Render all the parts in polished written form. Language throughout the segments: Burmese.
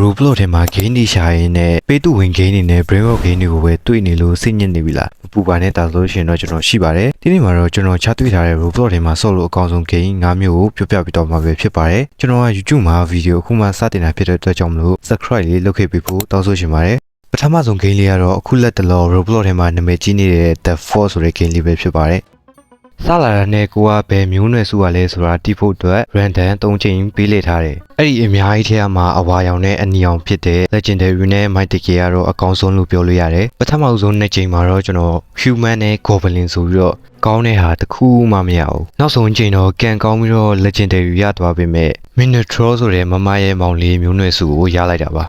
Roblox ထဲမှာ game တွေရှာရင်းနဲ့ပေးသူဝင် game တွေနဲ့ brain rot game တွေကိုပဲတွေ့နေလို့စိတ်ညစ်နေပြီလားမပူပါနဲ့တာဆိုရှင်တော့ကျွန်တော်ရှိပါတယ်ဒီနေ့မှာတော့ကျွန်တော်ချတွေ့ထားတဲ့ Roblox ထဲမှာဆော့လို့အကောင်းဆုံး game 5မျိုးကိုပြောပြပေးတော့မှာပဲဖြစ်ပါတယ်ကျွန်တော်က YouTube မှာဗီဒီယိုအခုမှစတင်တာဖြစ်တဲ့အတွက်ကြောင့်မလို့ subscribe လေးလုပ်ခဲ့ပေးဖို့တောင်းဆိုရှင်ပါတယ်ပထမဆုံး game လေးကတော့အခုလက်တလော Roblox ထဲမှာနာမည်ကြီးနေတဲ့ The Force ဆိုတဲ့ game လေးပဲဖြစ်ပါတယ်စလာတာနဲ့ကိုကဘယ်မျိုးနွယ်စုကလဲဆိုတာတိဖို့အတွက် random 3ချိန်ပေးလိုက်ထားတယ်။အဲ့ဒီအများကြီးထဲမှာအဝါရောင်နဲ့အနီရောင်ဖြစ်တဲ့ legendary နဲ့ mythic ကတော့အကောင်းဆုံးလို့ပြောလို့ရတယ်။ပထမဆုံး2ချိန်မှာတော့ကျွန်တော် human နဲ့ goblin ဆိုပြီးတော့ကောင်းတဲ့ဟာတစ်ခုမှမရဘူး။နောက်ဆုံးချိန်တော့ကန်ကောင်းပြီးတော့ legendary ရသွားပေမဲ့ minotaur ဆိုတဲ့မမရဲ့မောင်လေးမျိုးနွယ်စုကိုရလိုက်တာပါ။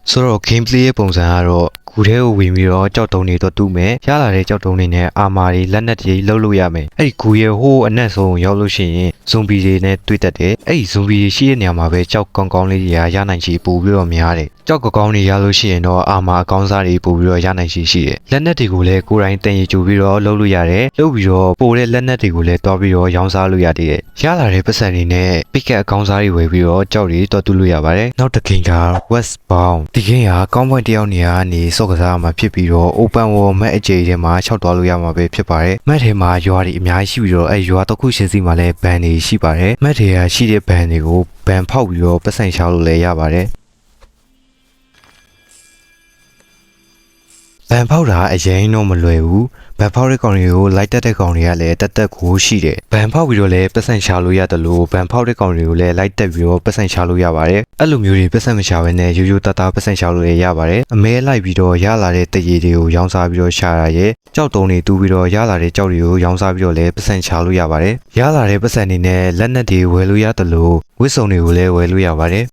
ဆိုတော့ gameplay ရဲ့ပုံစံကတော့ကူထဲကိုဝင်ပြီးတော့ကြောက်တုံးတွေတော့တူးမယ်ရလာတဲ့ကြောက်တုံးတွေနဲ့အာမာတွေလက်နက်တွေလှုပ်လို့ရမယ်အဲ့ဒီကူရဲ့ဟိုးအနက်ဆုံးရောက်လို့ရှိရင်ဇွန်ဘီတွေနဲ့တွေ့တတ်တယ်အဲ့ဒီဇွန်ဘီတွေရှိတဲ့နေရာမှာပဲကြောက်ကောင်းကောင်းလေးတွေရနိုင်ချေပို့ပြီးတော့များတယ်ကြောက်ကောင်းတွေရလို့ရှိရင်တော့အာမာအကောင်းစားတွေပို့ပြီးတော့ရနိုင်ချေရှိတယ်လက်နက်တွေကိုလည်းကိုယ်တိုင်တင်ရကြိုပြီးတော့လှုပ်လို့ရတယ်လှုပ်ပြီးတော့ပို့တဲ့လက်နက်တွေကိုလည်းတွားပြီးတော့ရောင်းစားလို့ရတယ်ရလာတဲ့ပတ်စံတွေနဲ့ပိကက်အကောင်းစားတွေဝယ်ပြီးတော့ကြောက်တွေတွားတူးလို့ရပါတယ်နောက်တစ်ခင်က Westbound ဒီခင်ကကောင်းပွင့်တယောက်နေရာကနေစော့ကစားမှာဖြစ်ပြီးတော့ open world map အကျယ်ထဲမှာခြောက်သွားလို့ရမှာပဲဖြစ်ပါတယ် map ထဲမှာရွာတွေအများကြီးရှိပြီးတော့အဲရွာတစ်ခုချင်းစီမှာလည်း ban တွေရှိပါတယ် map ထဲကရှိတဲ့ ban တွေကို ban ဖောက်ပြီးတော့ပတ်စံချလို့လည်းရပါတယ်ဘန်ဖောက်တာအရင်တော့မလွယ်ဘူးဘန်ဖောက်တဲ့ကောင်တွေကိုလိုက်တက်တဲ့ကောင်တွေကလည်းတက်တက်ကိုရှိတယ်ဘန်ဖောက်ပြီးတော့လည်းပတ်စံချလို့ရတယ်လို့ဘန်ဖောက်တဲ့ကောင်တွေကိုလည်းလိုက်တက်ပြီးတော့ပတ်စံချလို့ရပါတယ်အဲ့လိုမျိုးတွေပတ်စံမချဘဲနဲ့ရိုးရိုးတသားပတ်စံချလို့လည်းရပါတယ်အမဲလိုက်ပြီးတော့ရလာတဲ့တရေတွေကိုရောင်းစားပြီးတော့ရှာရရဲ့ကြောက်တုံးတွေတူးပြီးတော့ရလာတဲ့ကြောက်တွေကိုရောင်းစားပြီးတော့လည်းပတ်စံချလို့ရပါတယ်ရလာတဲ့ပတ်စံတွေနဲ့လက်နက်တွေဝယ်လို့ရတယ်လို့ဝစ်စုံတွေကိုလည်းဝယ်လို့ရပါတယ်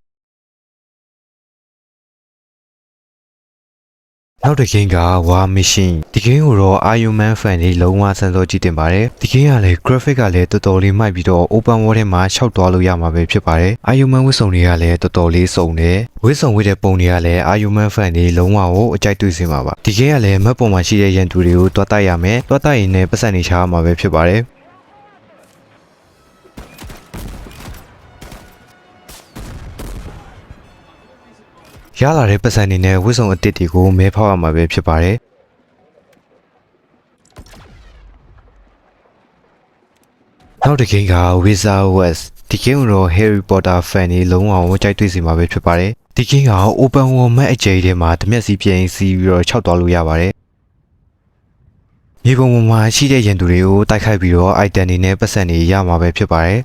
နောက်တစ်ဂိမ်းက War Machine ဒီဂိမ်းကိုတော့ Iron Man fan တွေလုံးဝစမ်းစောကြည့်တင်ပါတယ်ဒီဂိမ်းကလည်း graphic ကလည်းတော်တော်လေးမိုက်ပြီးတော့ open world ထဲမှာခြောက်သွားလို့ရမှာပဲဖြစ်ပါတယ် Iron Man ဝစ်စုံတွေကလည်းတော်တော်လေးစုံတယ်ဝစ်စုံဝစ်တဲ့ပုံတွေကလည်း Iron Man fan တွေလုံးဝကိုအကြိုက်တွေ့စေမှာပါဒီဂိမ်းကလည်း map ပေါ်မှာရှိတဲ့ရန်သူတွေကိုတွားတိုက်ရမယ်တွားတိုက်ရင်လည်းပတ်စံတွေချားမှာပဲဖြစ်ပါတယ်ရလာတဲ့ပတ်စံတွေနဲ့ဝစ်စုံအစ်စ်တွေကိုမဲဖောက်ရမှာပဲဖြစ်ပါတယ်နောက်တစ်ဂိမ်းက Wizard West ဒီဂိမ်းကိုတော့ Harry Potter fan တွေလုံးဝကြိုက်တွေ့စီမှာပဲဖြစ်ပါတယ်ဒီဂိမ်းက open world map အကျယ်ထဲမှာတမျက်စီပြင်းစီပြီးတော့ခြောက်သွားလို့ရပါတယ်မြေပုံပေါ်မှာရှိတဲ့ရန်သူတွေကိုတိုက်ခိုက်ပြီးတော့ item တွေနဲ့ပတ်စံတွေရမှာပဲဖြစ်ပါတယ်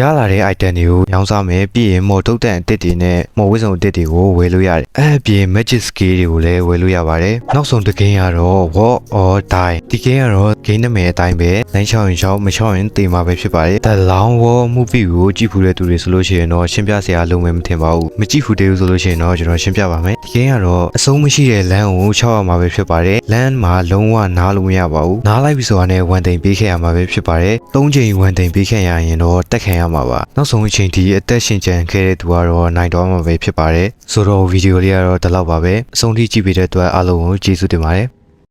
ရလာတဲ့ item တွေကိုရောင်းစားမယ်ပြီးရင်မော်တုတ်တန်အစ်စ်တွေနဲ့မော်ဝစ်စုံအစ်စ်တွေကိုဝယ်လို့ရတယ်အဲ့အပြင် magic skill တွေကိုလည်းဝယ်လို့ရပါတယ်နောက်ဆုံးတစ်ဂိမ်းကတော့ Walk or Die ဒီဂိမ်းကတော့ဂိမ်းနာမည်အတိုင်းပဲလမ်းချောင်းရင်မချောင်းရင်တေးမှာပဲဖြစ်ပါတယ် The Long War movie ကိုကြည့်ဖူးတဲ့သူတွေဆိုလို့ရှိရင်တော့ရှင်းပြစရာလုံးဝမထင်ပါဘူးမကြည့်ဖူးသေးဘူးဆိုလို့ရှိရင်တော့ကျွန်တော်ရှင်းပြပါမယ်ဒီဂိမ်းကတော့အဆုံးမရှိတဲ့လမ်းကိုချောက်ရမှာပဲဖြစ်ပါတယ်လမ်းမှာလုံးဝနားလို့မရပါဘူးနားလိုက်ပြီဆိုတာနဲ့ဝန်တိန်ပေးခဲ့ရမှာပဲဖြစ်ပါတယ်၃ချိန်ဝန်တိန်ပေးခဲ့ရရင်တော့တက်ခံရမှာပါနောက်ဆုံးအချိန်ဒီအသက်ရှင်ကျန်ခဲ့တဲ့သူကတော့နိုင်တော့မှာပဲဖြစ်ပါတယ်ဆိုတော့ဗီဒီယိုလေးကတော့ဒီလောက်ပါပဲအဆုံးထိကြည့်ပေးတဲ့အတွက်အားလုံးကိုကျေးဇူးတင်ပါတယ်